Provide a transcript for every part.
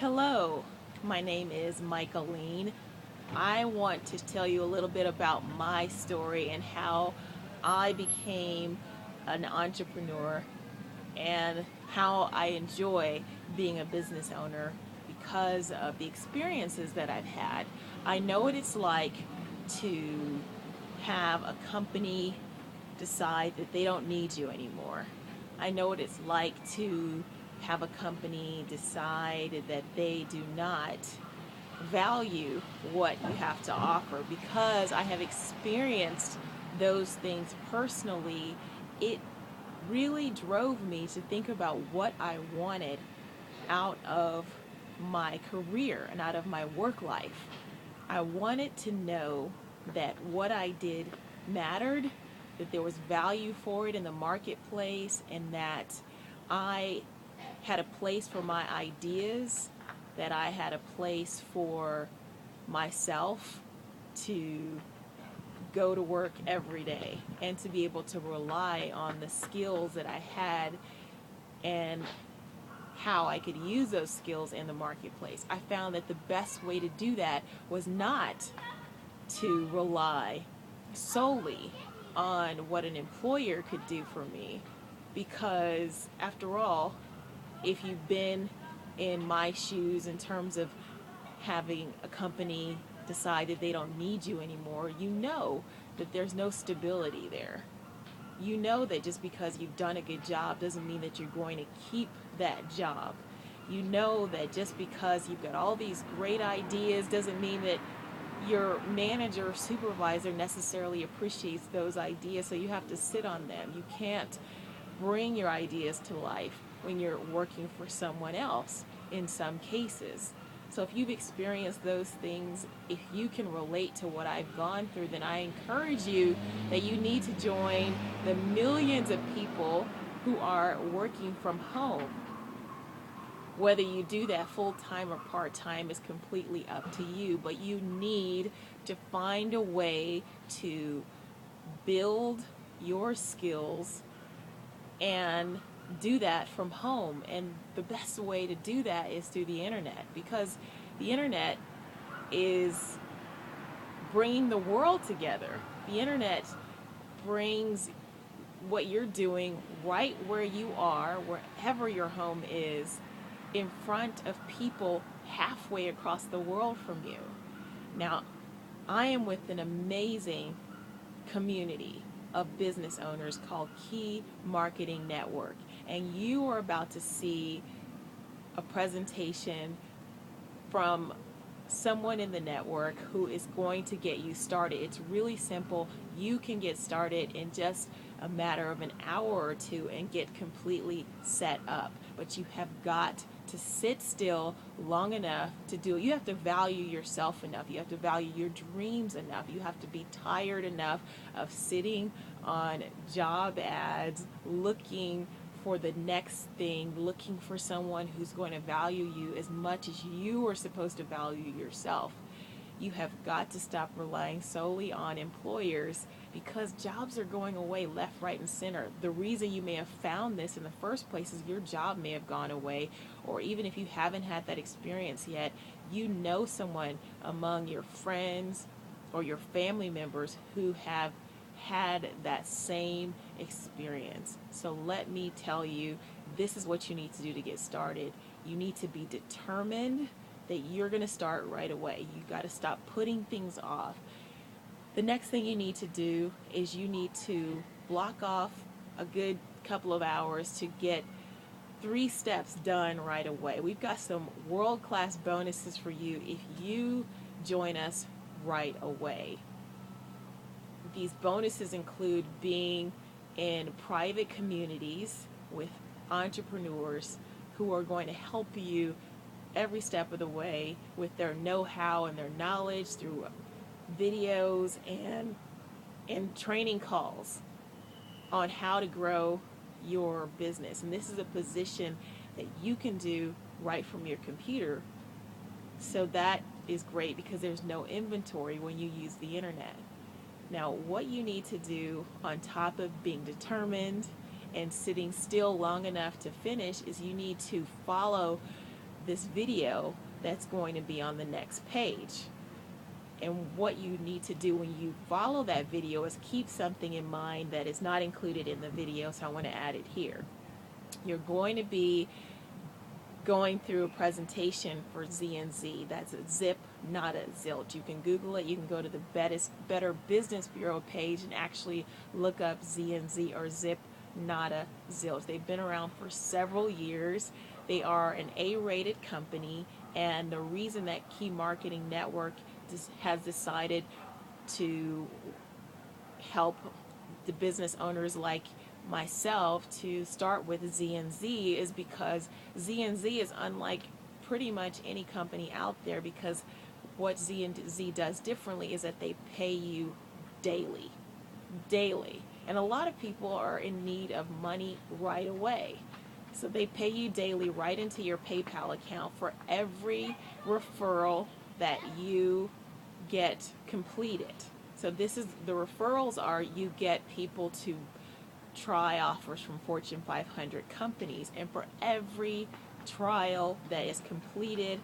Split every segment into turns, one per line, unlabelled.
Hello, my name is Michaeline. I want to tell you a little bit about my story and how I became an entrepreneur and how I enjoy being a business owner because of the experiences that I've had. I know what it's like to have a company decide that they don't need you anymore. I know what it's like to have a company decide that they do not value what you have to offer. Because I have experienced those things personally, it really drove me to think about what I wanted out of my career and out of my work life. I wanted to know that what I did mattered, that there was value for it in the marketplace, and that I had a place for my ideas, that I had a place for myself to go to work every day and to be able to rely on the skills that I had and how I could use those skills in the marketplace. I found that the best way to do that was not to rely solely on what an employer could do for me, because after all, if you've been in my shoes in terms of having a company decided they don't need you anymore, you know that there's no stability there. You know that just because you've done a good job doesn't mean that you're going to keep that job. You know that just because you've got all these great ideas doesn't mean that your manager or supervisor necessarily appreciates those ideas, so you have to sit on them. You can't bring your ideas to life when you're working for someone else in some cases. So if you've experienced those things, if you can relate to what I've gone through, then I encourage you that you need to join the millions of people who are working from home. Whether you do that full time or part time is completely up to you, but you need to find a way to build your skills and do that from home. And the best way to do that is through the internet, because the internet is bringing the world together. The internet brings what you're doing right where you are, wherever your home is, in front of people halfway across the world from you. Now, I am with an amazing community of business owners called Key Marketing Network, and you are about to see a presentation from someone in the network who is going to get you started. It's really simple. You can get started in just a matter of an hour or two and get completely set up. But you have got to sit still long enough to do it. You have to value yourself enough. You have to value your dreams enough. You have to be tired enough of sitting on job ads looking for the next thing, looking for someone who's going to value you as much as you are supposed to value yourself. You have got to stop relying solely on employers, because jobs are going away left, right, and center. The reason you may have found this in the first place is your job may have gone away, or even if you haven't had that experience yet, you know someone among your friends or your family members who have had that same experience. So let me tell you, this is what you need to do to get started. You need to be determined that you're going to start right away. You got to stop putting things off. The next thing you need to do is you need to block off a good couple of hours to get 3 steps done right away. We've got some world-class bonuses for you if you join us right away. These bonuses include being in private communities with entrepreneurs who are going to help you every step of the way with their know-how and their knowledge through videos and training calls on how to grow your business. And this is a position that you can do right from your computer. So that is great because there's no inventory when you use the internet. Now, what you need to do on top of being determined and sitting still long enough to finish is you need to follow this video that's going to be on the next page. And what you need to do when you follow that video is keep something in mind that is not included in the video, so I want to add it here. You're going to be going through a presentation for ZNZ. That's a Zip, not a Zilch. You can Google it. You can go to the Better Business Bureau page and actually look up ZNZ or Zip, not a Zilch. They've been around for several years. They are an A-rated company, and the reason that Key Marketing Network has decided to help the business owners like myself to start with ZNZ is because ZNZ is unlike pretty much any company out there, because what ZNZ does differently is that they pay you daily. And a lot of people are in need of money right away. So they pay you daily right into your PayPal account for every referral that you get completed. So this is, the referrals are, you get people to try offers from Fortune 500 companies, and for every trial that is completed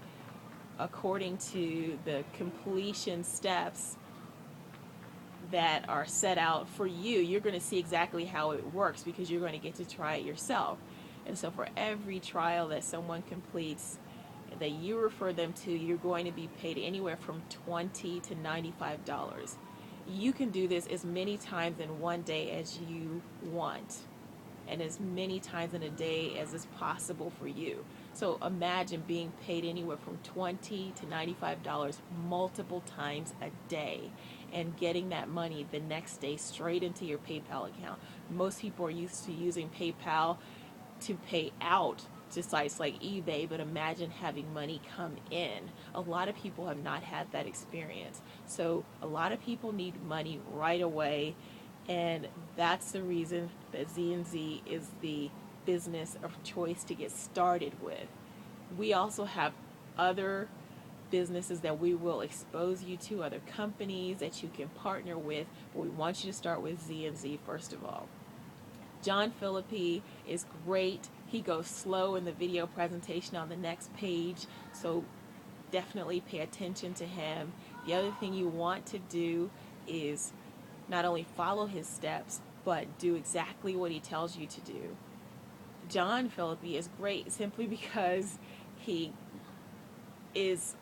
according to the completion steps that are set out for you, you're going to see exactly how it works, because you're going to get to try it yourself. And so for every trial that someone completes that you refer them to, you're going to be paid anywhere from $20 to $95. You can do this as many times in one day as you want, and as many times in a day as is possible for you. So imagine being paid anywhere from $20 to $95 multiple times a day, and getting that money the next day straight into your PayPal account. Most people are used to using PayPal to pay out to sites like eBay, but imagine having money come in. A lot of people have not had that experience. So a lot of people need money right away, and that's the reason that ZNZ is the business of choice to get started with. We also have other businesses that we will expose you to, other companies that you can partner with, but we want you to start with ZNZ first of all. John Philippi is great. He goes slow in the video presentation on the next page, so definitely pay attention to him. The other thing you want to do is not only follow his steps, but do exactly what he tells you to do. John Philippi is great simply because he is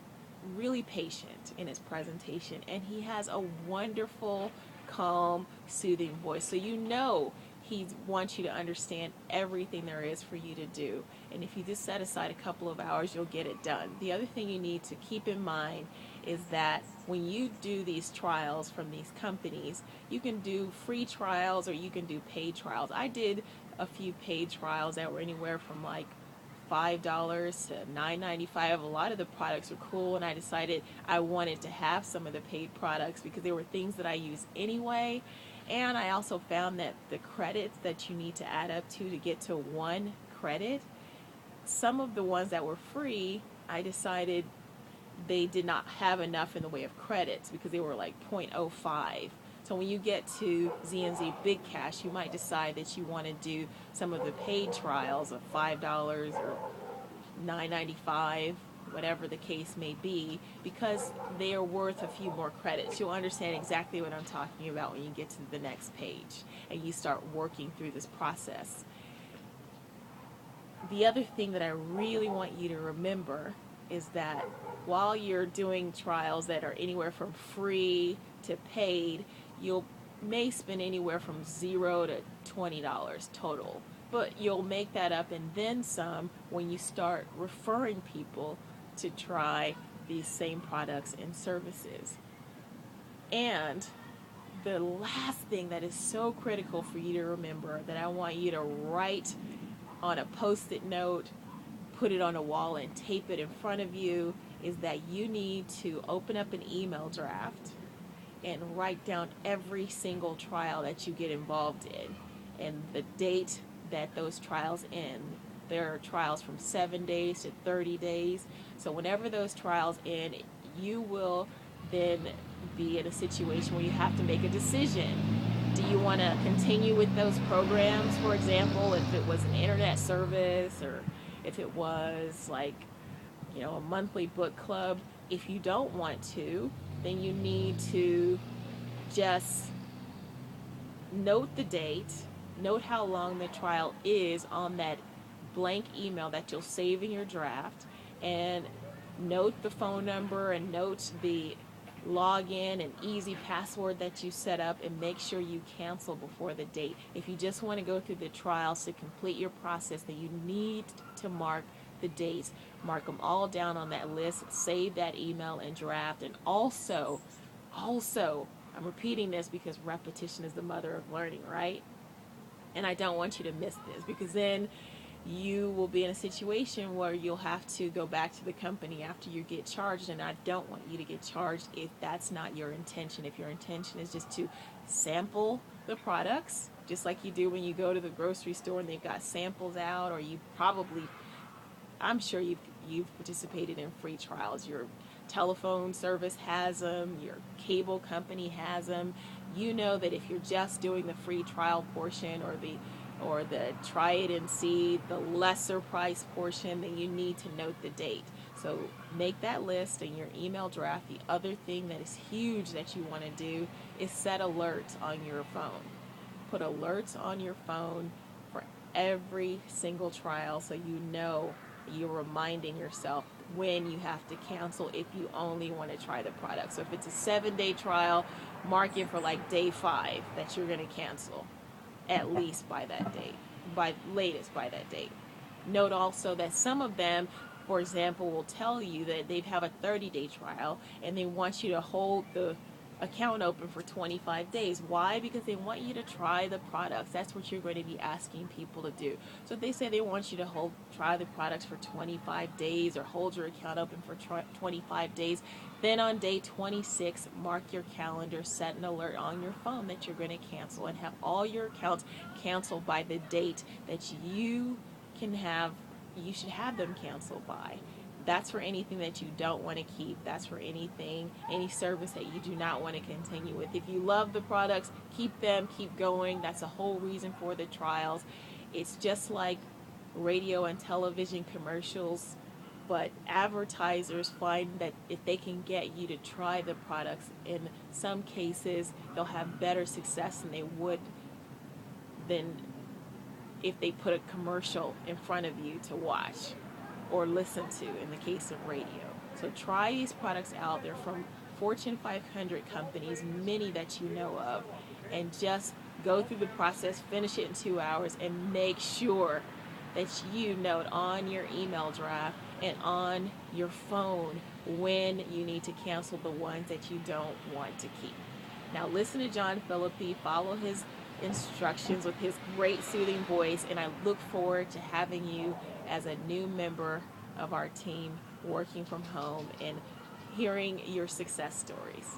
really patient in his presentation, and he has a wonderful, calm, soothing voice. So you know he wants you to understand everything there is for you to do. And if you just set aside a couple of hours, you'll get it done. The other thing you need to keep in mind is that when you do these trials from these companies, you can do free trials or you can do paid trials. I did a few paid trials that were anywhere from like $5 to $9.95. A lot of the products are cool, and I decided I wanted to have some of the paid products because they were things that I use anyway. And I also found that the credits that you need to add up to get to 1 credit, some of the ones that were free, I decided they did not have enough in the way of credits because they were like 0.05. So when you get to ZNZ Big Cash, you might decide that you want to do some of the paid trials of $5 or $9.95, whatever the case may be, because they are worth a few more credits. You'll understand exactly what I'm talking about when you get to the next page and you start working through this process. The other thing that I really want you to remember is that while you're doing trials that are anywhere from free to paid, you may spend anywhere from $0 to $20 total. But you'll make that up and then some when you start referring people to try these same products and services. And the last thing that is so critical for you to remember, that I want you to write on a post-it note, put it on a wall and tape it in front of you, is that you need to open up an email draft and write down every single trial that you get involved in and the date that those trials end. There are trials from 7 days to 30 days. So whenever those trials end, you will then be in a situation where you have to make a decision. Do you want to continue with those programs, for example, if it was an internet service, or if it was like a monthly book club. If you don't want to, then you need to just note the date, note how long the trial is on that blank email that you'll save in your draft, and note the phone number and note the login and easy password that you set up, and make sure you cancel before the date. If you just want to go through the trials to complete your process, then you need to mark the dates. Mark them all down on that list, save that email and draft. And also, I'm repeating this because repetition is the mother of learning, right? And I don't want you to miss this, because then you will be in a situation where you'll have to go back to the company after you get charged, and I don't want you to get charged if that's not your intention. If your intention is just to sample the products, just like you do when you go to the grocery store and they've got samples out, or I'm sure you've participated in free trials. Your telephone service has them, your cable company has them. You know that if you're just doing the free trial portion, or the try it and see, the lesser price portion, then you need to note the date. So make that list in your email draft. The other thing that is huge that you want to do is set alerts on your phone. Put alerts on your phone for every single trial, so you know you're reminding yourself when you have to cancel if you only want to try the product. So if it's a 7-day trial, mark it for like day 5 that you're going to cancel, at least by that date, by latest by that date. Note also that some of them, for example, will tell you that they have a 30-day trial and they want you to hold the account open for 25 days. Why? Because they want you to try the products. That's what you're going to be asking people to do. So if they say they want you to try the products for 25 days or hold your account open for 25 days, then on day 26, mark your calendar, set an alert on your phone that you're going to cancel, and have all your accounts canceled by the date that you should have them canceled by. That's for anything that you don't want to keep. That's for any service that you do not want to continue with. If you love the products, keep them, keep going. That's the whole reason for the trials. It's just like radio and television commercials, but advertisers find that if they can get you to try the products, in some cases they'll have better success than if they put a commercial in front of you to watch or listen to in the case of radio. So try these products out. They're from Fortune 500 companies, many that you know of, and just go through the process, finish it in 2 hours, and make sure that you note on your email draft and on your phone when you need to cancel the ones that you don't want to keep. Now listen to John Phillippe, follow his instructions with his great soothing voice, and I look forward to having you as a new member of our team working from home and hearing your success stories.